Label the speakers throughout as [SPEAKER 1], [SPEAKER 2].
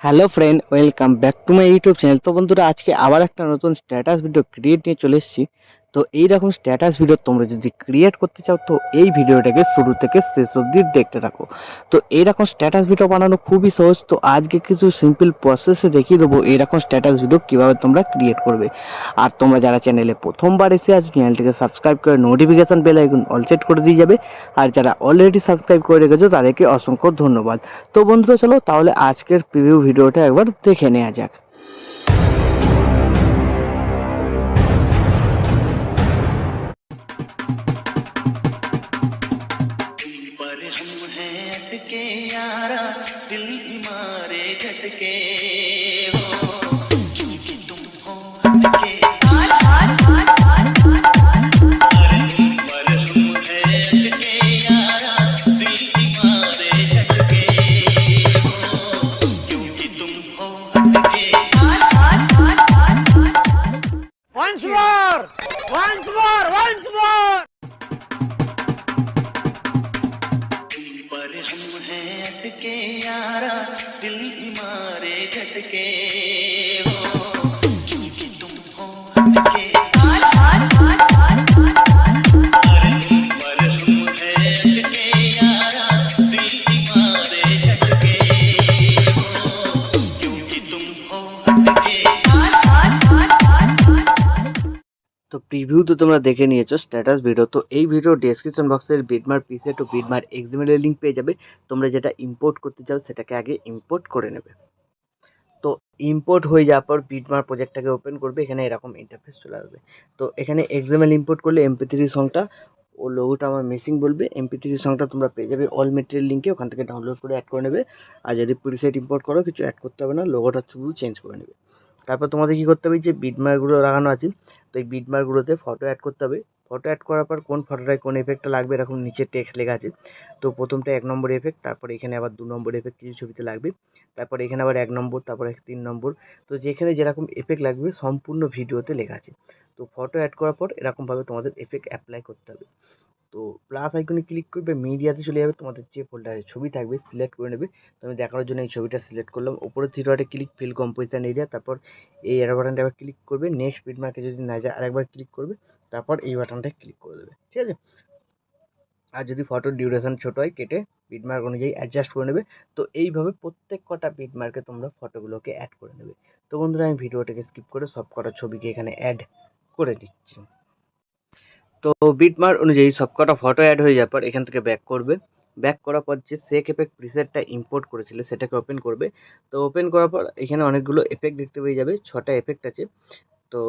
[SPEAKER 1] Hello friend, welcome back to my YouTube channel. তো বন্ধুরা, আজকে আবার একটা নতুন স্ট্যাটাস ভিডিও ক্রিয়েট নিয়ে চলে এসেছি। তো এইরকম স্ট্যাটাস ভিডিও তোমরা যদি ক্রিয়েট করতে চাও তো এই ভিডিওটাকে শুরু থেকে শেষ অবধি দেখতে থাকো। তো এইরকম স্ট্যাটাস ভিডিও বানানো খুবই সহজ। তো আজকে কিছু সিম্পল প্রসেসে দেখিয়ে দেবো এইরকম স্ট্যাটাস ভিডিও কীভাবে তোমরা ক্রিয়েট করবে। আর তোমরা যারা চ্যানেলে প্রথমবার এসে আছো, চ্যানেলটিকে সাবস্ক্রাইব করে notification bell icon all set করে দিয়ে যাবে। আর যারা অলরেডি সাবস্ক্রাইব করে রেখেছো তাদেরকে অসংখ্য ধন্যবাদ। তো বন্ধুরা, চলো তাহলে আজকের প্রিভিউ ভিডিওটা একবার দেখে নেওয়া যাক।
[SPEAKER 2] पर हम हैं अटके यारा दिल मारे झटके हो क्योंकि तुम हो हटके पर हम हैं अटके यारा दिल मारे झटके हो क्योंकि तुम हो हटके
[SPEAKER 3] Once more! Once more! Once more!
[SPEAKER 2] पर हम हैं अटके यारा दिल मारे झटके हो क्योंकि तुम हो हटके पर हम हैं अटके यारा दिल मारे झटके हो क्योंकि तुम हो हटके।
[SPEAKER 1] তো প্রিভিউ তো তোমরা দেখে নিয়েছো স্ট্যাটাস ভিডিও। তো এই ভিডিও ডেসক্রিপশন বক্সের বিটমার্ক প্রিসেট ও বিটমার্ক এক্সএমএল এর লিঙ্ক পেয়ে যাবে। তোমরা যেটা ইম্পোর্ট করতে চাও সেটাকে আগে ইম্পোর্ট করে নেবে। তো ইম্পোর্ট হয়ে যাওয়ার পর বিটমার্ক প্রজেক্টটাকে ওপেন করবে। এখানে এরকম ইন্টারফেস চলে আসবে। তো এখানে এক্সএমএল ইম্পোর্ট করলে এমপি3 সংটা ও লোগোটা আমার মিসিং বলবে। এমপি3 সংটা তোমরা পেয়ে যাবে অল মেটেরিয়াল লিঙ্কে, ওখান থেকে ডাউনলোড করে অ্যাড করে নেবে। আর যদি প্রিসেট ইম্পোর্ট করো কিছু অ্যাড করতে হবে না, লোগোটা শুধু চেঞ্জ করে নেবে। তারপর তোমাদের কী করতে হবে, যে বিটমার্কগুলো লাগানো আছে তো এই বিটমার্কগুলোতে ফটো অ্যাড করতে হবে। ফটো অ্যাড করার পর কোন ফটোটায় কোন এফেক্টটা লাগবে এরকম নিচে টেক্সট লেখা আছে। তো প্রথমটা 1 নম্বর এফেক্ট, তারপর এখানে আবার 2 নম্বর এফেক্ট কিছু ছবিতে লাগবে, তারপর এখানে আবার 1 নম্বর, তারপরে 3 নম্বর। তো যেখানে যেরকম এফেক্ট লাগবে সম্পূর্ণ ভিডিওতে লেখা আছে। তো ফটো অ্যাড করার পর এরকমভাবে তোমাদের এফেক্ট অ্যাপ্লাই করতে হবে। তো প্লাস আইকনে ক্লিক করবে, মিডিয়াতে চলে যাবে, তোমাদের যে ফোল্ডারে ছবি থাকবে সিলেক্ট করে নেবে। তো আমি দেখানোর জন্য এই ছবিটা সিলেক্ট করলাম। উপরে থ্রি ডটে ক্লিক, ফিল কম্পোজিশন এরিয়া, তারপর এই অ্যারো বাটনটা একবার ক্লিক করবে। নেক্সট বিটমার্কে যদি না যায় আরেকবার ক্লিক করবে, তারপর এই বাটনটায় ক্লিক করে দেবে, ঠিক আছে। আর যদি ফটোর ডিউরেশন ছোট হয় কেটে বিটমার্ক অনুযায়ী অ্যাডজাস্ট করে নেবে। তো এইভাবে প্রত্যেক কটা বিটমার্কে তোমরা ফটোগুলোকে অ্যাড করে নেবে। তো বন্ধুরা, আমি ভিডিওটাকে স্কিপ করে সব কটা ছবিকে এখানে অ্যাড করে দিচ্ছি। তো বিটমার্ক অনুযায়ী সবকটা ফটো অ্যাড হয়ে যাওয়ার পর এখান থেকে ব্যাক করবে। ব্যাক করার পর যে সেক এফেক্ট প্রিসেটটা ইম্পোর্ট করেছিলে সেটাকে ওপেন করবে। তো ওপেন করার পর এখানে অনেকগুলো এফেক্ট দেখতে পেয়ে যাবে, 6টা এফেক্ট আছে। তো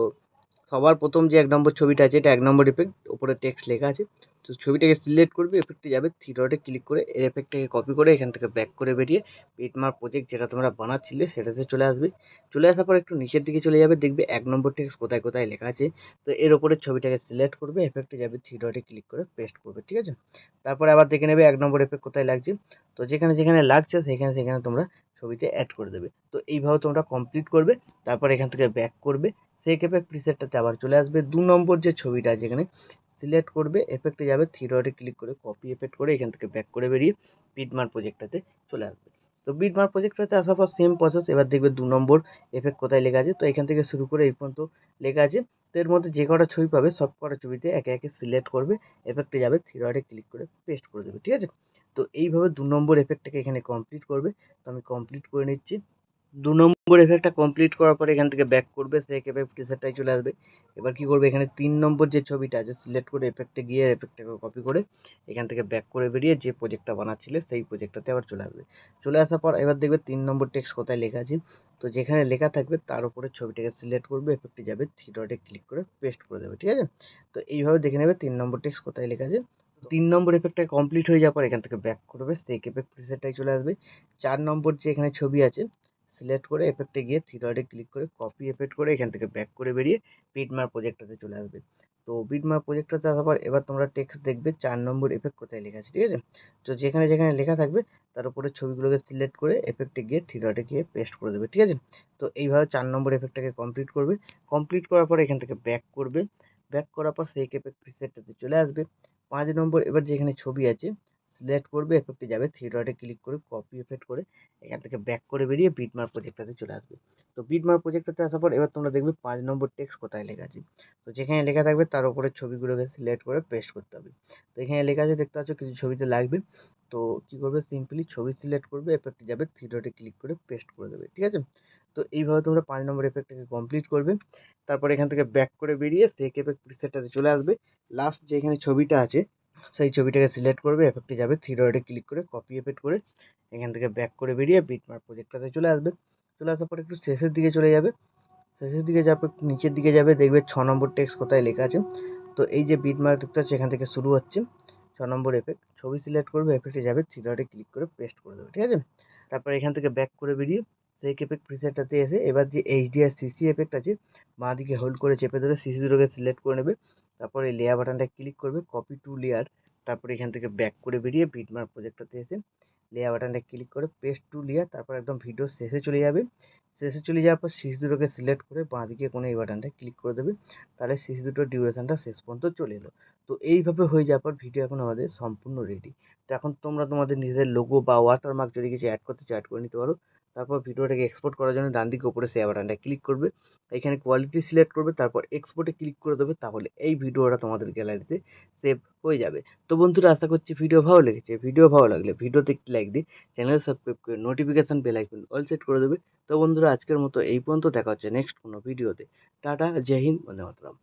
[SPEAKER 1] সবার প্রথম যে 1 নম্বর ছবিটা আছে এটা 1 নম্বর এফেক্ট, উপরে টেক্সট লেখা আছে। তো ছবিটাকে সিলেক্ট করবে, এফেক্টে যাবে, থ্রি ডটে ক্লিক করে এই এফেক্টটাকে কপি করে এখান থেকে ব্যাক করে বেরিয়ে বিটমার্ক প্রজেক্ট যেটা তোমরা বানাচ্ছিলে সেটাতে চলে আসবে। চলে আসার পর একটু নিচের দিকে চলে যাবে, দেখবে 1 নম্বর টেক্সট কোথায় কোথায় লেখা আছে। তো এর ওপরে ছবিটাকে সিলেক্ট করবে, এফেক্টে যাবে, থ্রি ডটে ক্লিক করে পেস্ট করবে, ঠিক আছে। তারপরে আবার দেখে নেবে 1 নম্বর এফেক্ট কোথায় লাগছে। তো যেখানে যেখানে লাগছে সেখানে সেখানে তোমরা ছবিতে অ্যাড করে দেবে। তো এইভাবে তোমরা কমপ্লিট করবে। তারপর এখান থেকে ব্যাক করবে, সেই এফেক্ট প্রিসেটটাতে আবার চলে আসবে। 2 নম্বর যে ছবিটা আছে এখানে সিলেক্ট করবে, এফেক্টে যাবে, থ্রি ডটে ক্লিক করে কপি এফেক্ট করে এখান থেকে ব্যাক করে বেরিয়ে বিটমার্ক প্রজেক্টটাতে চলে আসবে। তো বিটমার্ক প্রজেক্টটাতে আসার পর সেম প্রসেস, এবার দেখবে 2 নম্বর এফেক্ট কোথায় লেখা আছে। তো এখান থেকে শুরু করে এই পর্যন্ত লেখা আছে। তো এর মধ্যে যে কটা ছবি পাবে সব কটা ছবিতে একে একে সিলেক্ট করবে, এফেক্টে যাবে, থ্রি ডটে ক্লিক করে পেস্ট করে দেবে, ঠিক আছে। তো এইভাবে 2 নম্বর এফেক্টটাকে এখানে কমপ্লিট করবে। তো আমি কমপ্লিট করে নিচ্ছি। 2 নম্বর এফেক্টটা কমপ্লিট করার পরে এখান থেকে ব্যাক করবে, সেক এফেক্ট প্রিসেটটাই চলে আসবে। এবার কি করবে, এখানে 3 নম্বর যে ছবিটা আছে সিলেক্ট করে এফেক্টে গিয়ে এফেক্টটাকে কপি করে এখান থেকে ব্যাক করে বেরিয়ে যে প্রজেক্টটা বানাচ্ছিলে সেই প্রজেক্টটাতে আবার চলে আসবে। চলে আসার পর এবার দেখবে 3 নম্বর টেক্সট কোথায় লেখা আছে। তো যেখানে লেখা থাকবে তার উপরে ছবিটাকে সিলেক্ট করবে, এফেক্টে যাবে, থ্রি ডটে ক্লিক করে পেস্ট করে দেবে, ঠিক আছে। তো এইভাবে দেখে নেবে 3 নম্বর টেক্সট কোথায় লেখা আছে। 3 নম্বর এফেক্টটা কমপ্লিট হয়ে যাওয়ার পর এখান থেকে ব্যাক করবে, সেক এফেক্ট প্রিসেটটাই চলে আসবে। 4 নম্বর যে এখানে ছবি আছে সিলেক্ট করে এফেক্টে গিয়ে থ্রি ডটে ক্লিক করে কপি এফেক্ট করে এখান থেকে ব্যাক করে বেরিয়ে বিটমার্ক প্রজেক্টটাতে চলে আসবে। তো বিটমার্ক প্রজেক্টটাতে আসার পর এবার তোমরা টেক্সট দেখবে 4 নম্বর এফেক্ট কোথায় লেখা আছে, ঠিক আছে। তো যেখানে যেখানে লেখা থাকবে তার উপরে ছবিগুলোকে সিলেক্ট করে এফেক্টে গিয়ে থ্রি ডটে গিয়ে পেস্ট করে দেবে, ঠিক আছে। তো এইভাবে 4 নম্বর এফেক্টটাকে কমপ্লিট করবে। কমপ্লিট করার পর এখান থেকে ব্যাক করবে। ব্যাক করার পর সেই এফেক্ট প্রিসেটটাতে চলে আসবে। 5 নম্বর এবার যেখানে ছবি আছে সিলেক্ট করবে, এফেক্টে যাবে, থ্রি ডটে ক্লিক করে কপি এফেক্ট করে এখান থেকে ব্যাক করে বেরিয়ে বিটমার্ক প্রজেক্টটাতে চলে আসবে। তো বিটমার্ক প্রজেক্টটাতে আসার পর এবার তোমরা দেখবে 5 নম্বর টেক্সট কোথায় লেখা আছে। তো যেখানে লেখা থাকবে তার উপরে ছবিগুলোকে সিলেক্ট করে পেস্ট করতে হবে। তো এখানে লেখা আছে দেখতে পাচ্ছ, কিছু ছবিতে লাগবে। তো কী করবে, সিম্পলি ছবি সিলেক্ট করবে, এফেক্টে যাবে, থ্রি ডটে ক্লিক করে পেস্ট করে দেবে, ঠিক আছে। তো এইভাবে তোমরা 5 নম্বর এফেক্টটাকে কমপ্লিট করবে। তারপর এখান থেকে ব্যাক করে বেরিয়ে সেক এফেক্ট প্রিসেটটাতে চলে আসবে। লাস্ট যেখানে ছবিটা আছে সেই ছবিটাকে সিলেক্ট করবে, এফেক্টে যাবে, থ্রি ডটে ক্লিক করে কপি এফেক্ট করে এখান থেকে ব্যাক করে বেরিয়ে বিটমার্ক প্রজেক্টটাতে চলে আসবে। চলে আসার পর একটু শেষের দিকে চলে যাবে। শেষের দিকে যাওয়ার পর একটু নিচের দিকে যাবে, দেখবে 6 নম্বর টেক্সট কোথায় লেখা আছে। তো এই যে বিটমার্ক দেখতে হচ্ছে এখান থেকে শুরু হচ্ছে 6 নম্বর এফেক্ট। ছবি সিলেক্ট করবে, এফেক্টে যাবে, থ্রি ডটে ক্লিক করে পেস্ট করে দেবে, ঠিক আছে। তারপর এখান থেকে ব্যাক করে বেরিয়ে সেক এফেক্ট প্রিসেটটাতে এসে এবার যে এইচডিআর সিসি এফেক্ট আছে বাঁ দিকে হোল্ড করে চেপে ধরে সিসি দুটোকে সিলেক্ট করে নেবে। তারপর এই লেয়ার বাটনটা ক্লিক করবে, কপি টু লেয়ার। তারপর এখান থেকে ব্যাক করে বেরিয়ে বিটমার্ক প্রজেক্টটাতে এসে লেয়ার বাটনটা ক্লিক করে পেস্ট টু লেয়ার। তারপর একদম ভিডিও শেষে চলে যাবে। শেষে চলে যাওয়ার পর সিস দুটোকে সিলেক্ট করে বাঁ দিকে কোনো এই বাটনটা ক্লিক করে দেবে। তাহলে সিস দুটোর ডিউরেশনটা শেষ পর্যন্ত চলে এলো। তো এইভাবে হয়ে যাওয়ার পর ভিডিও এখন আমাদের সম্পূর্ণ রেডি। তো এখন তোমরা তোমাদের নিজেদের লোগো বা ওয়াটারমার্ক যদি কিছু অ্যাড করতে চাও অ্যাড করে নিতে পারো। তারপর ভিডিওটাকে এক্সপোর্ট করার জন্য ডান দিকে উপরে শেয়ার বাটনটা ক্লিক করবে, এখানে কোয়ালিটি সিলেক্ট করবে, তারপর এক্সপোর্টে ক্লিক করে দেবে। তাহলে এই ভিডিওটা তোমাদের গ্যালারিতে সেভ হয়ে যাবে। তো বন্ধুরা, আশা করছি ভিডিও ভালো লেগেছে। ভিডিও ভালো লাগলে ভিডিওতে একটি লাইক দিয়ে চ্যানেল সাবস্ক্রাইব করে notification bell icon all set করে দেবে। তো বন্ধুরা, আজকের মতো এই পর্যন্ত, দেখা হচ্ছে নেক্সট কোনো ভিডিওতে। টাটা, জয় হিন্দ, বন্দে মাতরম।